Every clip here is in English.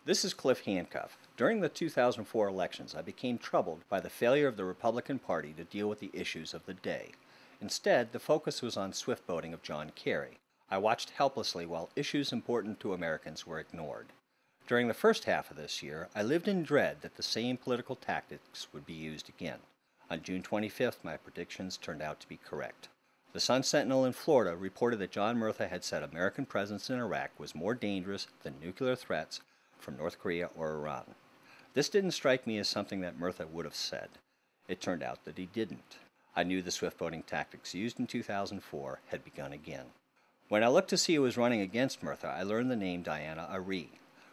This is Cliff Handcuff. During the 2004 elections, I became troubled by the failure of the Republican Party to deal with the issues of the day. Instead, the focus was on swift boating of John Kerry. I watched helplessly while issues important to Americans were ignored. During the first half of this year, I lived in dread that the same political tactics would be used again. On June 25th, my predictions turned out to be correct. The Sun Sentinel in Florida reported that John Murtha had said American presence in Iraq was more dangerous than nuclear threats from North Korea or Iran. This didn't strike me as something that Murtha would have said. It turned out that he didn't. I knew the swift boating tactics used in 2004 had begun again. When I looked to see who was running against Murtha, I learned the name Diana Ari.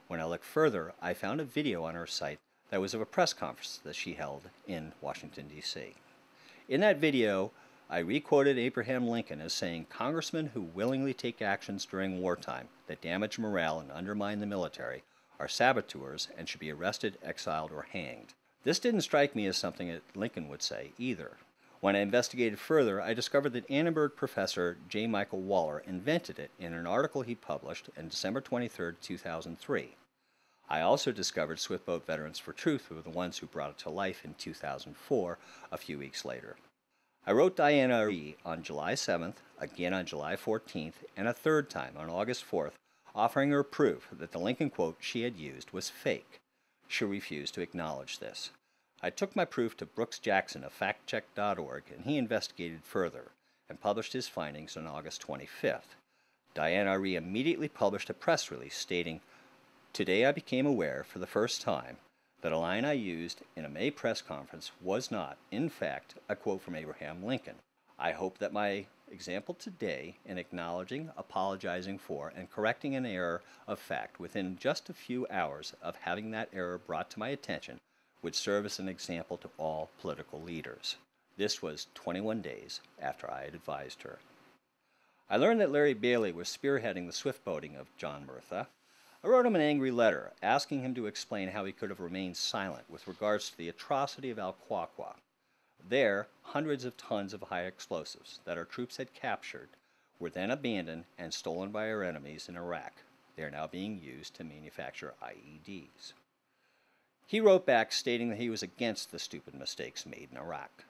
When I looked further, I found a video on her site that was of a press conference that she held in Washington, D.C. In that video, I re-quoted Abraham Lincoln as saying, "Congressmen who willingly take actions during wartime that damage morale and undermine the military are saboteurs and should be arrested, exiled, or hanged." This didn't strike me as something that Lincoln would say either. When I investigated further, I discovered that Annenberg professor J. Michael Waller invented it in an article he published on December 23, 2003. I also discovered Swift Boat Veterans for Truth were the ones who brought it to life in 2004, a few weeks later. I wrote Diana Ari on July 7th, again on July 14th, and a third time on August 4th, offering her proof that the Lincoln quote she had used was fake. She refused to acknowledge this. I took my proof to Brooks Jackson of factcheck.org, and he investigated further and published his findings on August 25th. Diana Ari immediately published a press release stating, "Today I became aware for the first time that a line I used in a May press conference was not, in fact, a quote from Abraham Lincoln. I hope that my example today in acknowledging, apologizing for, and correcting an error of fact within just a few hours of having that error brought to my attention would serve as an example to all political leaders." This was 21 days after I had advised her. I learned that Larry Bailey was spearheading the swift boating of John Murtha. I wrote him an angry letter asking him to explain how he could have remained silent with regards to the atrocity of Qaqaa. There, hundreds of tons of high explosives that our troops had captured were then abandoned and stolen by our enemies in Iraq. They are now being used to manufacture IEDs. He wrote back stating that he was against the stupid mistakes made in Iraq.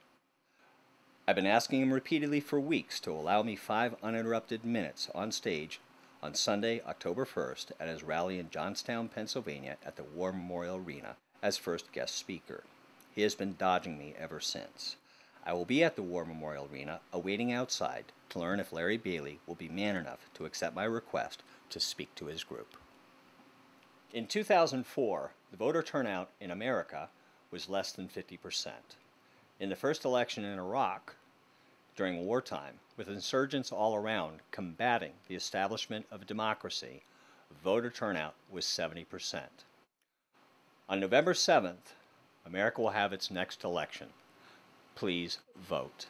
I've been asking him repeatedly for weeks to allow me 5 uninterrupted minutes on stage on Sunday, October 1st, at his rally in Johnstown, Pennsylvania at the War Memorial Arena as first guest speaker. He has been dodging me ever since. I will be at the War Memorial Arena, awaiting outside, to learn if Larry Bailey will be man enough to accept my request to speak to his group. In 2004, the voter turnout in America was less than 50%. In the first election in Iraq, during wartime, with insurgents all around combating the establishment of democracy, voter turnout was 70%. On November 7th, America will have its next election. Please vote.